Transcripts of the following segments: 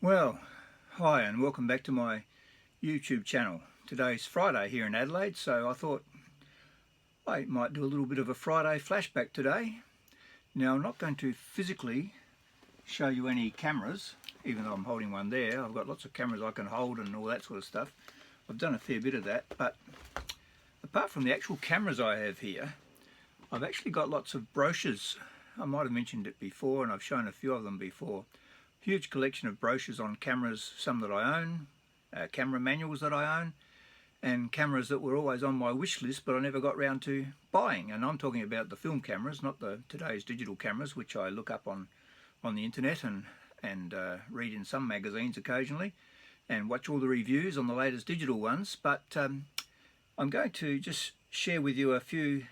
Well, hi and welcome back to my YouTube channel. Today's Friday here in Adelaide, so I thought I might do a little bit of a Friday flashback today. Now, I'm not going to physically show you any cameras, even though I'm holding one there. I've got lots of cameras I can hold and all that sort of stuff. I've done a fair bit of that, but apart from the actual cameras I have here, I've actually got lots of brochures. I might have mentioned it before, and I've shown a few of them before. Huge collection of brochures on cameras, some that I own, camera manuals that I own, and cameras that were always on my wish list but I never got round to buying. And I'm talking about the film cameras, not the today's digital cameras, which I look up on the internet and read in some magazines occasionally and watch all the reviews on the latest digital ones. But I'm going to just share with you a few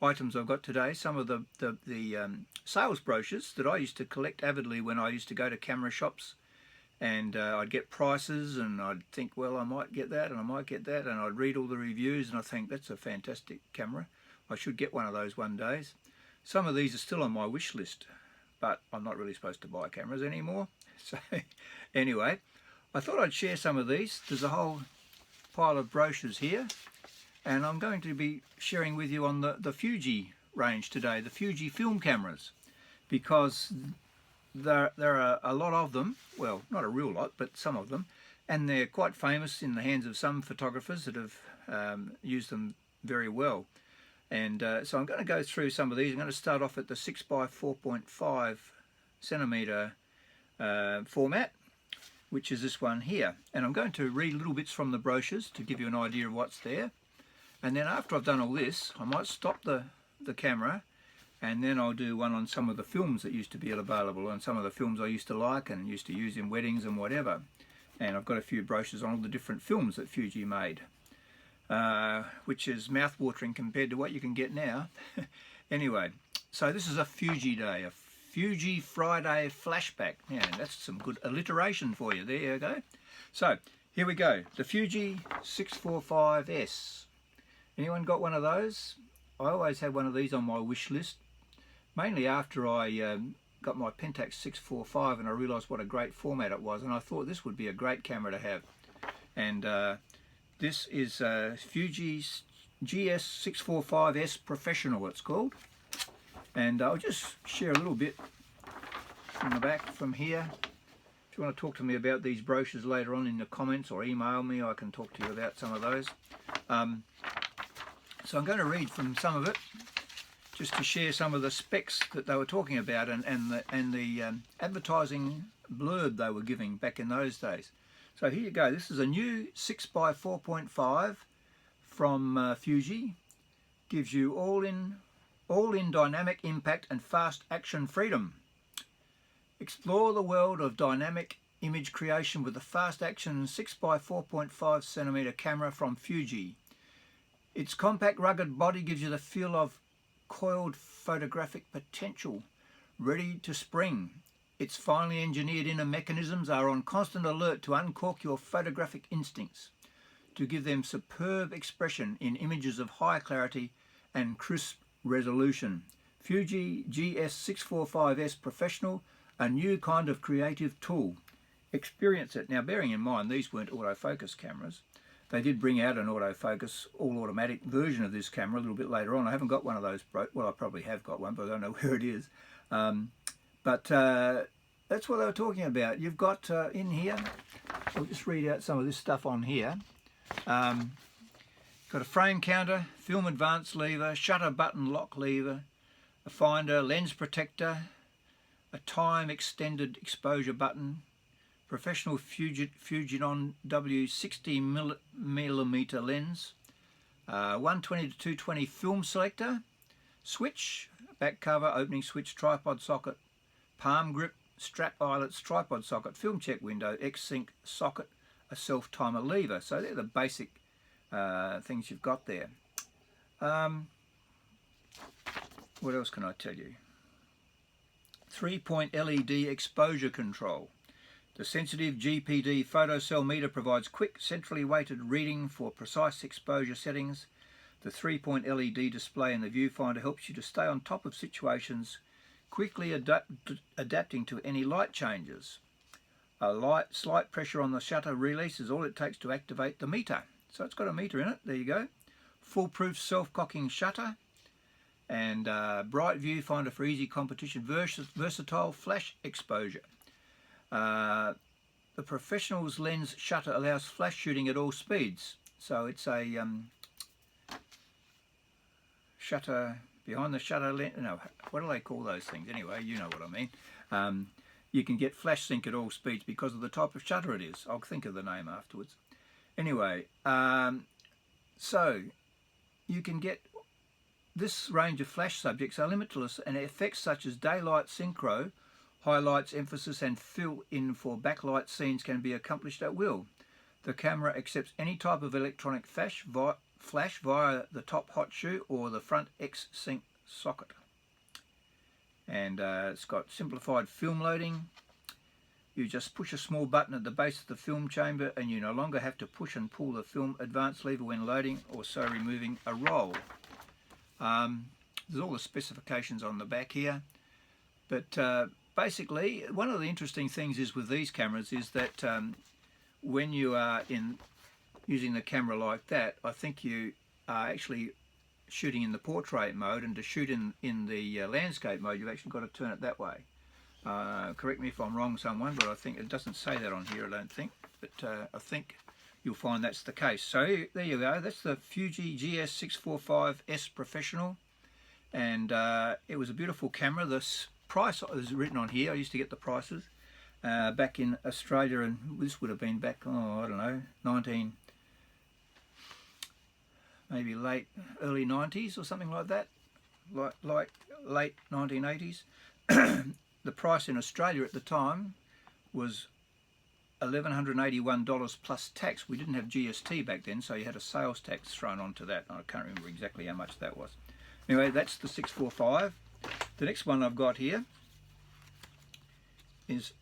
items I've got today, some of the sales brochures that I used to collect avidly when I used to go to camera shops, and I'd get prices and I'd think, well, I might get that and I might get that, and I'd read all the reviews and I think that's a fantastic camera, I should get one of those one day. Some of these are still on my wish list, but I'm not really supposed to buy cameras anymore. So anyway, I thought I'd share some of these. There's a whole pile of brochures here, and I'm going to be sharing with you on the Fuji range today, the Fuji film cameras, because there are a lot of them. Well, not a real lot, but some of them, and they're quite famous in the hands of some photographers that have used them very well. And so I'm going to go through some of these. I'm going to start off at the 6 by 4.5 centimeter format, which is this one here, and I'm going to read little bits from the brochures to give you an idea of what's there. And then after I've done all this, I might stop the camera, and then I'll do one on some of the films that used to be available, and some of the films I used to like and used to use in weddings and whatever. And I've got a few brochures on all the different films that Fuji made, which is mouth-watering compared to what you can get now. Anyway, so this is a Fuji day, a Fuji Friday flashback. Yeah, that's some good alliteration for you. There you go. So here we go, the Fuji 645S. Anyone got one of those? I always had one of these on my wish list, mainly after I got my Pentax 645 and I realised what a great format it was, and I thought this would be a great camera to have. And this is Fuji's GS645S Professional, it's called. And I'll just share a little bit from the back from here. If you want to talk to me about these brochures later on in the comments or email me, I can talk to you about some of those. So I'm going to read from some of it, just to share some of the specs that they were talking about, and the advertising blurb they were giving back in those days. So here you go. This is a new 6 by 4.5 from Fuji. Gives you all in dynamic impact and fast action freedom. Explore the world of dynamic image creation with the fast action 6 by 4.5 centimeter camera from Fuji. Its compact, rugged body gives you the feel of coiled photographic potential, ready to spring. Its finely engineered inner mechanisms are on constant alert to uncork your photographic instincts, to give them superb expression in images of high clarity and crisp resolution. Fuji GS645S Professional, a new kind of creative tool. Experience it. Now, bearing in mind these weren't autofocus cameras. They did bring out an autofocus, all-automatic version of this camera a little bit later on. I haven't got one of those. Well, I probably have got one, but I don't know where it is. But that's what they were talking about. You've got in here, I'll just read out some of this stuff on here. Got a frame counter, film advance lever, shutter button lock lever, a finder, lens protector, a time extended exposure button, professional Fujifilm W60mm lens, 120 to 220 film selector, switch, back cover, opening switch, tripod socket, palm grip, strap eyelets, tripod socket, film check window, X-Sync socket, a self-timer lever. So they're the basic things you've got there. What else can I tell you? 3-point LED exposure control. The sensitive GPD photocell meter provides quick, centrally weighted reading for precise exposure settings. The 3-point LED display in the viewfinder helps you to stay on top of situations, quickly adapting to any light changes. A slight pressure on the shutter release is all it takes to activate the meter. So it's got a meter in it, there you go. Foolproof self-cocking shutter, and bright viewfinder for easy competition, versatile flash exposure. The professional's lens shutter allows flash shooting at all speeds. So it's a shutter, behind the shutter lens, no, what do they call those things? Anyway, you know what I mean. You can get flash sync at all speeds because of the type of shutter it is. I'll think of the name afterwards. Anyway, so you can get this range of flash subjects are limitless, and effects such as daylight synchro, highlights, emphasis and fill in for backlight scenes can be accomplished at will. The camera accepts any type of electronic flash via the top hot shoe or the front X-Sync socket. And it's got simplified film loading. You just push a small button at the base of the film chamber and you no longer have to push and pull the film advance lever when loading or so removing a roll. There's all the specifications on the back here, but basically one of the interesting things is with these cameras is that when you are using the camera like that, I think you are actually shooting in the portrait mode, and to shoot in the landscape mode you've actually got to turn it that way. Correct me if I'm wrong, someone, but I think it doesn't say that on here, I don't think, but I think you'll find that's the case. So there you go, that's the Fuji GS645S Professional, and it was a beautiful camera. This price is written on here. I used to get the prices back in Australia, and this would have been back, oh, I don't know, maybe early 90s or something like that, like late 1980s. The price in Australia at the time was $1,181 plus tax. We didn't have GST back then, so you had a sales tax thrown onto that. I can't remember exactly how much that was. Anyway, that's the 645. The next one I've got here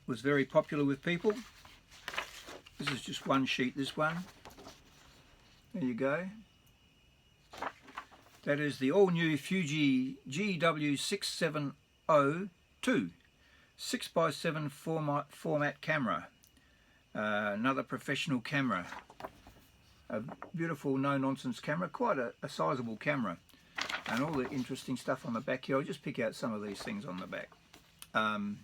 was very popular with people. This is just one sheet, this one. There you go. That is the all-new Fuji GW6702 6x7 format camera. Another professional camera. A beautiful no-nonsense camera, quite a sizable camera. And all the interesting stuff on the back here. I'll just pick out some of these things on the back. And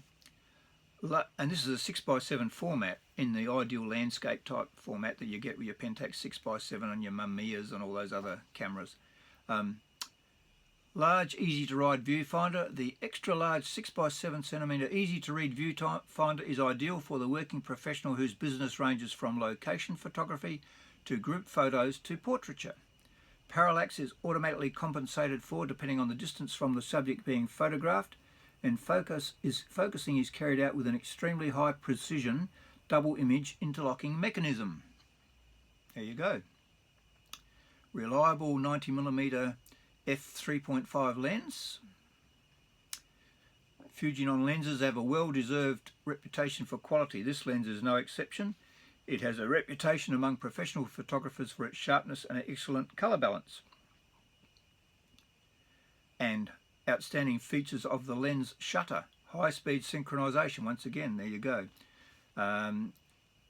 this is a 6x7 format in the ideal landscape type format that you get with your Pentax 6x7 and your Mamiyas and all those other cameras. Large, easy to ride viewfinder. The extra large 6x7cm easy to read viewfinder is ideal for the working professional whose business ranges from location photography to group photos to portraiture. Parallax is automatically compensated for depending on the distance from the subject being photographed, and focusing is carried out with an extremely high precision double image interlocking mechanism. There you go. Reliable 90mm f3.5 lens. Fujinon lenses have a well-deserved reputation for quality. This lens is no exception. It has a reputation among professional photographers for its sharpness and excellent colour balance. And outstanding features of the lens shutter. High-speed synchronization, once again, there you go.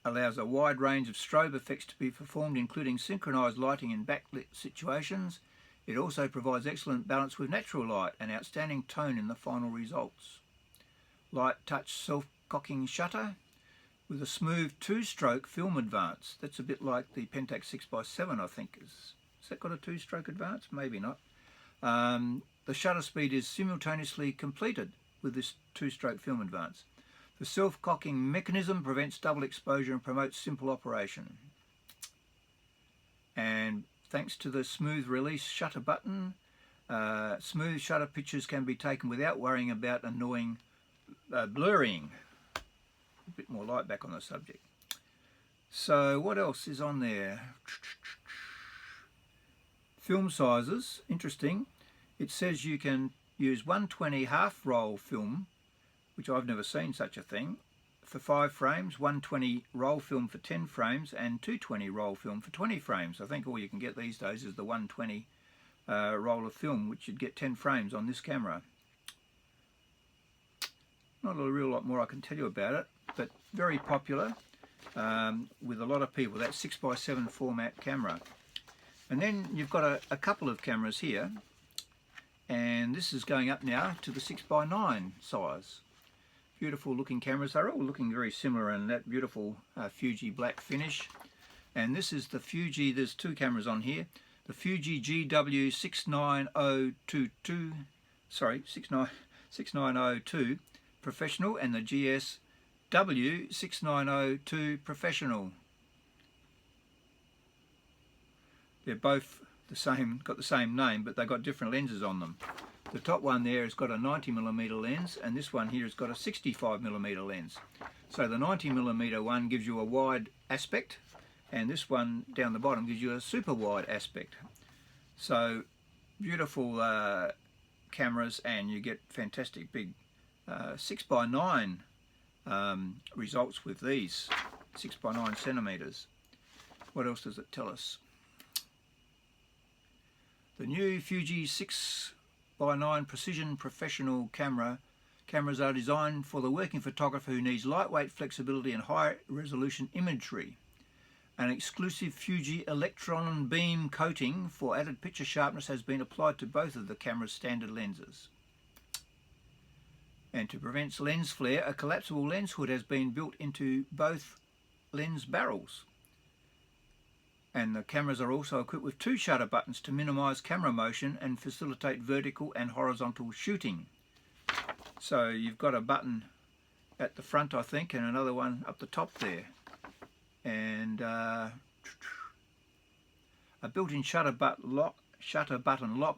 Allows a wide range of strobe effects to be performed, including synchronized lighting in backlit situations. It also provides excellent balance with natural light and outstanding tone in the final results. Light touch self-cocking shutter with a smooth two-stroke film advance. That's a bit like the Pentax 6x7, I think. Has that got a two-stroke advance? Maybe not. The shutter speed is simultaneously completed with this two-stroke film advance. The self-cocking mechanism prevents double exposure and promotes simple operation. And thanks to the smooth release shutter button, smooth shutter pictures can be taken without worrying about annoying blurring. A bit more light back on the subject. So what else is on there? Film sizes, interesting. It says you can use 120 half roll film, which I've never seen such a thing, for 5 frames, 120 roll film for 10 frames, and 220 roll film for 20 frames. I think all you can get these days is the 120 roll of film, which you'd get 10 frames on this camera. Not a real lot more I can tell you about it. but very popular with a lot of people. That 6x7 format camera. And then you've got a couple of cameras here, and this is going up now to the 6x9 size. Beautiful looking cameras. They're all looking very similar in that beautiful Fuji black finish. And this is the Fuji, there's two cameras on here, the Fuji GW69022, sorry, 6902 Professional, and the GS69022 Professional. They're both the same, got the same name, but they've got different lenses on them. The top one there has got a 90mm lens, and this one here has got a 65mm lens. So the 90mm one gives you a wide aspect, and this one down the bottom gives you a super wide aspect. So beautiful cameras, and you get fantastic big 6x9 results with these 6x9 centimeters. What else does it tell us? The new Fuji 6x9 Precision Professional cameras are designed for the working photographer who needs lightweight flexibility and high resolution imagery. An exclusive Fuji electron beam coating for added picture sharpness has been applied to both of the camera's standard lenses. And to prevent lens flare, a collapsible lens hood has been built into both lens barrels. And the cameras are also equipped with two shutter buttons to minimise camera motion and facilitate vertical and horizontal shooting. So you've got a button at the front, I think, and another one up the top there. And a built-in shutter button lock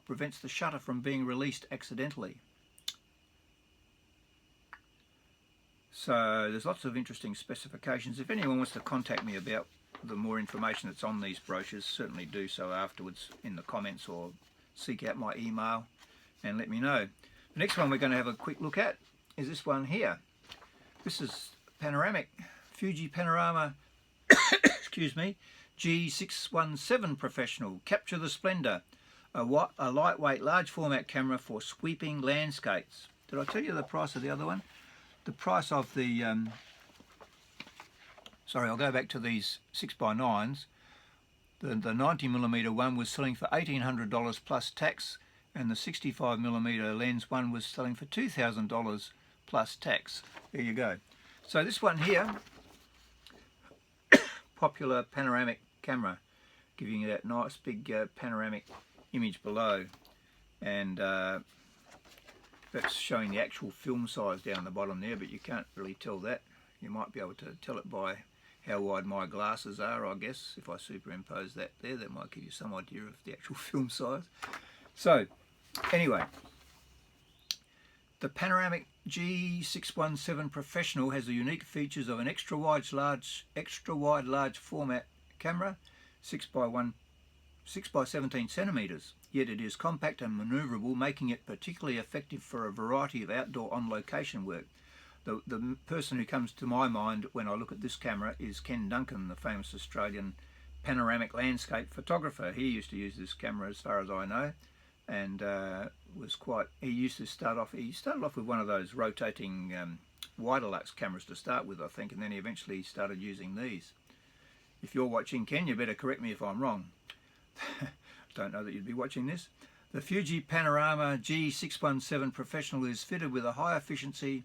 prevents the shutter from being released accidentally. So there's lots of interesting specifications. If anyone wants to contact me about the more information that's on these brochures, certainly do so afterwards in the comments, or seek out my email and let me know. The next one we're going to have a quick look at is this one here. This is panoramic, Fuji Panorama excuse me, G617 Professional. Capture the splendor. A lightweight large format camera for sweeping landscapes. Did I tell you the price of the other one? The price of the sorry, I'll go back to these 6x9s. The 90mm one was selling for $1,800 plus tax, and the 65mm lens one was selling for $2,000 plus tax. There you go. So this one here, popular panoramic camera, giving you that nice big panoramic image below, and that's showing the actual film size down the bottom there, but you can't really tell that. You might be able to tell it by how wide my glasses are, I guess. If I superimpose that there, that might give you some idea of the actual film size. So anyway, the panoramic G617 Professional has the unique features of an extra wide large format camera, 6x17 centimeters. Yet it is compact and maneuverable, making it particularly effective for a variety of outdoor on-location work. The person who comes to my mind when I look at this camera is Ken Duncan, the famous Australian panoramic landscape photographer. He used to use this camera, as far as I know, and he started off with one of those rotating Widelux cameras to start with, I think, and then he eventually started using these. If you're watching, Ken, you better correct me if I'm wrong. Don't know that you'd be watching this. The Fuji Panorama G617 Professional is fitted with a high efficiency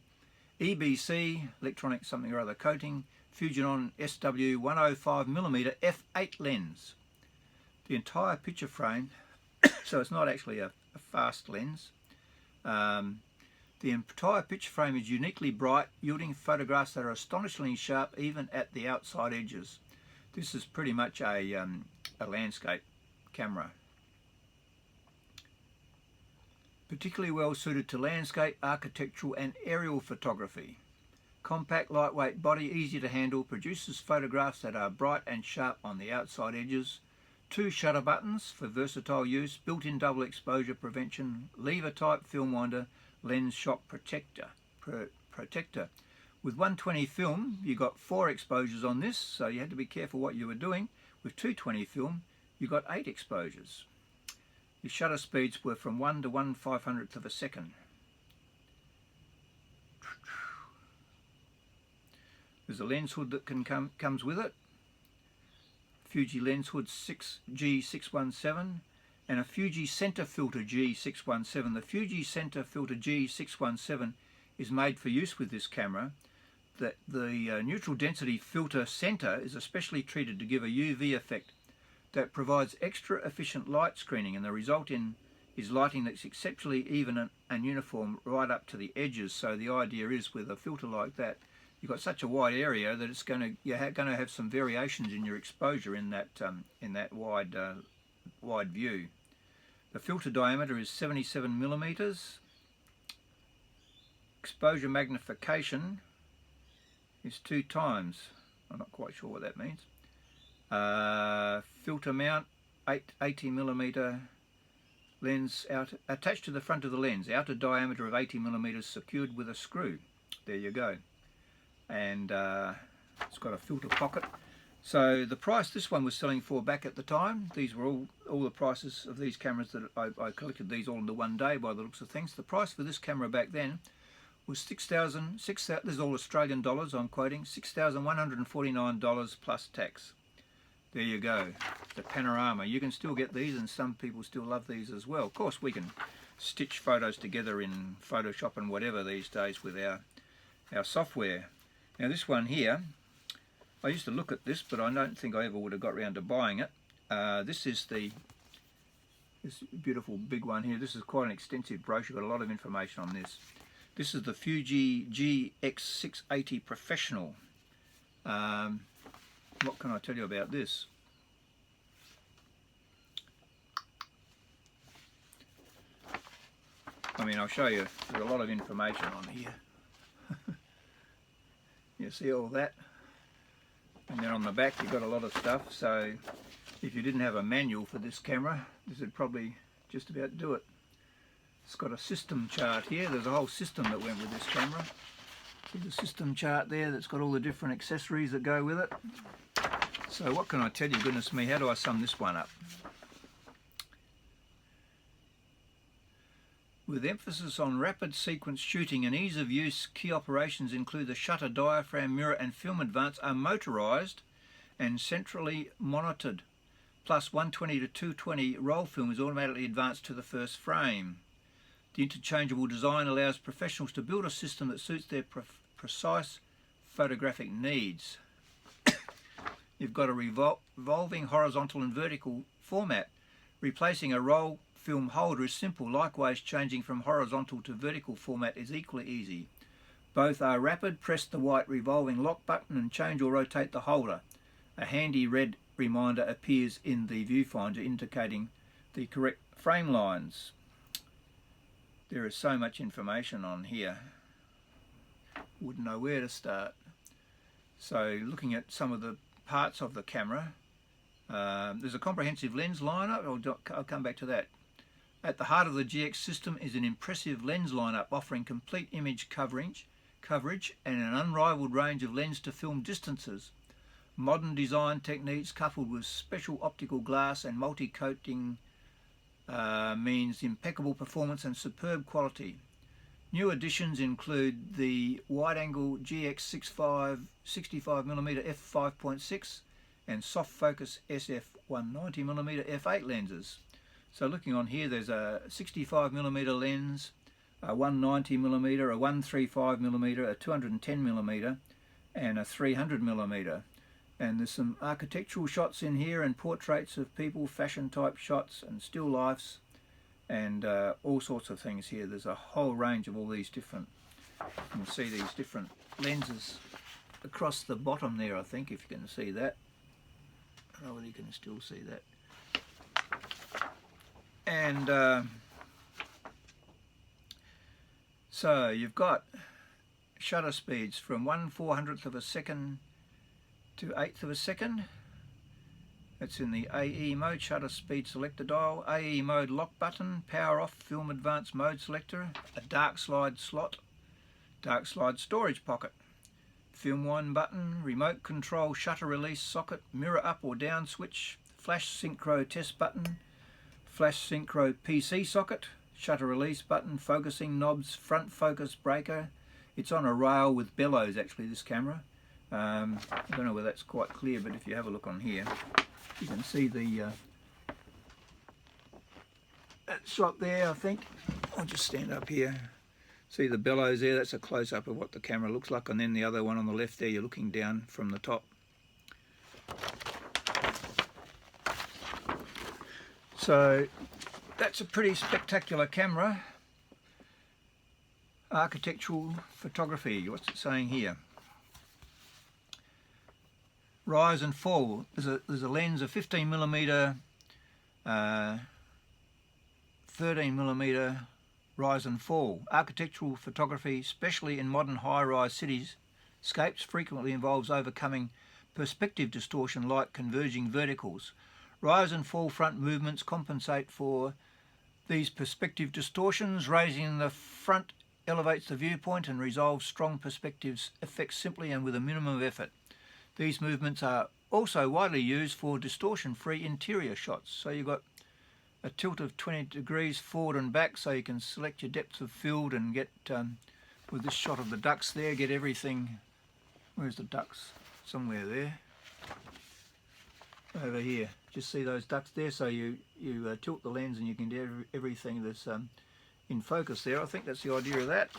EBC, electronic something or other coating, Fujinon SW 105mm f8 lens. The entire picture frame, so it's not actually a fast lens, the entire picture frame is uniquely bright, yielding photographs that are astonishingly sharp even at the outside edges. This is pretty much a landscape camera. Particularly well suited to landscape, architectural and aerial photography. Compact, lightweight body, easy to handle, produces photographs that are bright and sharp on the outside edges. Two shutter buttons for versatile use, built-in double exposure prevention, lever type film winder, lens shock protector. With 120 film, you got 4 exposures on this, so you had to be careful what you were doing. With 220 film, you got 8 exposures. The shutter speeds were from 1 to 1/500th of a second. There's a lens hood that comes with it, Fuji lens hood G617, and a Fuji center filter G617. The Fuji center filter G617 is made for use with this camera. That the neutral density filter center is especially treated to give a UV effect that provides extra efficient light screening, and the result is lighting that's exceptionally even and uniform right up to the edges. So the idea is, with a filter like that, you've got such a wide area that it's you're going to have some variations in your exposure in that wide view. The filter diameter is 77 millimeters. Exposure magnification is 2 times. I'm not quite sure what that means. Filter mount, 80 millimeter lens attached to the front of the lens, outer diameter of 80 millimeters, secured with a screw. There you go. And it's got a filter pocket. So the price this one was selling for back at the time, these were all the prices of these cameras that I collected these all into one day by the looks of things. The price for this camera back then was $6,000, this is all Australian dollars I'm quoting, $6,149 plus tax. There you go, the Panorama. You can still get these, and some people still love these as well. Of course, we can stitch photos together in Photoshop and whatever these days with our software. Now this one here, I used to look at this, but I don't think I ever would have got around to buying it. This is this beautiful big one here. This is quite an extensive brochure, got a lot of information on this. This is the Fuji GX680 Professional. What can I tell you about this? I mean, I'll show you, there's a lot of information on here. You see all that? And then on the back you've got a lot of stuff, so if you didn't have a manual for this camera, this would probably just about do it. It's got a system chart here. There's a whole system that went with this camera. There's a system chart there that's got all the different accessories that go with it. So what can I tell you? Goodness me, how do I sum this one up? With emphasis on rapid sequence shooting and ease of use, key operations include the shutter, diaphragm, mirror and film advance are motorized and centrally monitored. Plus 120 to 220 roll film is automatically advanced to the first frame. The interchangeable design allows professionals to build a system that suits their precise photographic needs. You've got a revolving horizontal and vertical format. Replacing a roll film holder is simple. Likewise, changing from horizontal to vertical format is equally easy. Both are rapid. Press the white revolving lock button and change or rotate the holder. A handy red reminder appears in the viewfinder indicating the correct frame lines. There is so much information on here. Wouldn't know where to start. So looking at some of the parts of the camera, there's a comprehensive lens lineup. I'll come back to that. At the heart of the GX system is an impressive lens lineup offering complete image coverage and an unrivaled range of lens to film distances. Modern design techniques coupled with special optical glass and multi-coating means impeccable performance and superb quality. New additions include the wide-angle GX65 65mm f5.6 and soft focus SF 190mm f8 lenses. So looking on here, there's a 65mm lens, a 190mm, a 135mm, a 210mm and a 300mm. And there's some architectural shots in here and portraits of people, fashion type shots and still lifes and all sorts of things here. There's a whole range of all these different, you can see these different lenses across the bottom there, I think, if you can see that. I don't know whether you can still see that. And so you've got shutter speeds from 1/400th of a second to 1/8 of a second. It's in the AE mode, shutter speed selector dial, AE mode lock button, power off, film advanced mode selector, a dark slide slot, dark slide storage pocket, film wind button, remote control shutter release socket, mirror up or down switch, flash synchro test button, flash synchro PC socket, shutter release button, focusing knobs, front focus breaker. It's on a rail with bellows actually, this camera. I don't know whether that's quite clear, but if you have a look on here, you can see the that shot there, I think. I'll just stand up here. See the bellows there? That's a close-up of what the camera looks like, and then the other one on the left there, you're looking down from the top. So that's a pretty spectacular camera. Architectural photography, what's it saying here? Rise and fall. There's a lens of 15mm, 13mm rise and fall. Architectural photography, especially in modern high-rise cityscapes, frequently involves overcoming perspective distortion like converging verticals. Rise and fall front movements compensate for these perspective distortions. Raising the front elevates the viewpoint and resolves strong perspective effects simply and with a minimum of effort. These movements are also widely used for distortion-free interior shots. So you've got a tilt of 20 degrees forward and back, so you can select your depth of field and get, with this shot of the ducks there, get everything. Where's the ducks? Somewhere there. Over here. Just see those ducks there, so you tilt the lens and you can do everything that's in focus there. I think that's the idea of that.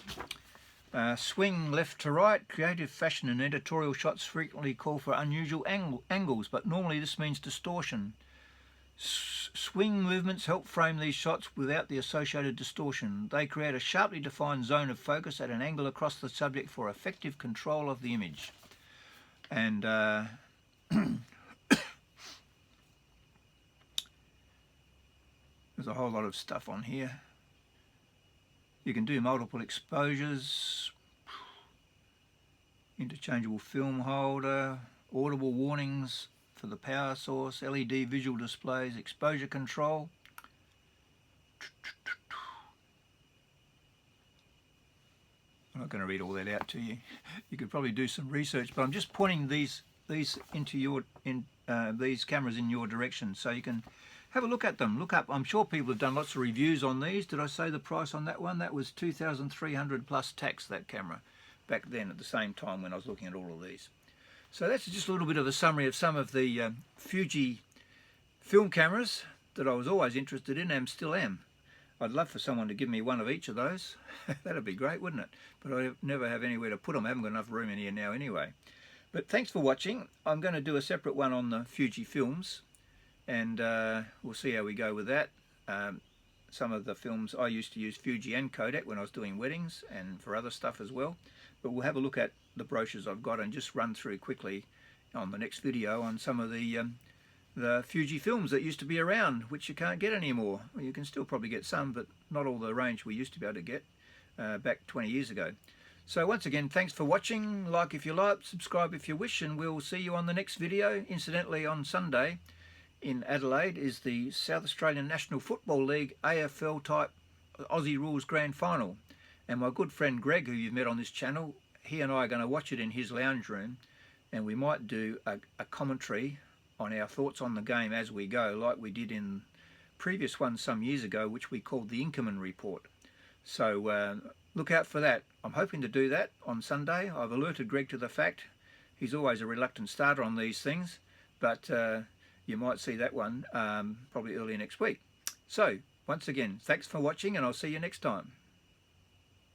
Swing left to right. Creative fashion and editorial shots frequently call for unusual angles, but normally this means distortion. Swing movements help frame these shots without the associated distortion. They create a sharply defined zone of focus at an angle across the subject for effective control of the image. And there's a whole lot of stuff on here. You can do multiple exposures, interchangeable film holder, audible warnings for the power source, LED visual displays, exposure control. I'm not going to read all that out to you. You could probably do some research, but I'm just pointing these into your these cameras in your direction, so you can have a look at them. Look up. I'm sure people have done lots of reviews on these. Did I say the price on that one? That was 2,300 plus tax, that camera, back then at the same time when I was looking at all of these. So that's just a little bit of a summary of some of the Fuji film cameras that I was always interested in and still am. I'd love for someone to give me one of each of those. That'd be great, wouldn't it? But I never have anywhere to put them. I haven't got enough room in here now anyway. But thanks for watching. I'm going to do a separate one on the Fuji films, and we'll see how we go with that. Some of the films, I used to use Fuji and Kodak when I was doing weddings and for other stuff as well. But we'll have a look at the brochures I've got and just run through quickly on the next video on some of the Fuji films that used to be around, which you can't get anymore. Well, you can still probably get some, but not all the range we used to be able to get back 20 years ago. So once again, thanks for watching. Like if you like, subscribe if you wish, and we'll see you on the next video. Incidentally, on Sunday in Adelaide is the South Australian National Football League AFL type Aussie Rules Grand Final. And my good friend Greg, who you've met on this channel, he and I are going to watch it in his lounge room, and we might do a commentary on our thoughts on the game as we go, like we did in previous ones some years ago, which we called the Inkerman Report. So look out for that. I'm hoping to do that on Sunday. I've alerted Greg to the fact. He's always a reluctant starter on these things, but you might see that one probably early next week. So once again, thanks for watching, and I'll see you next time.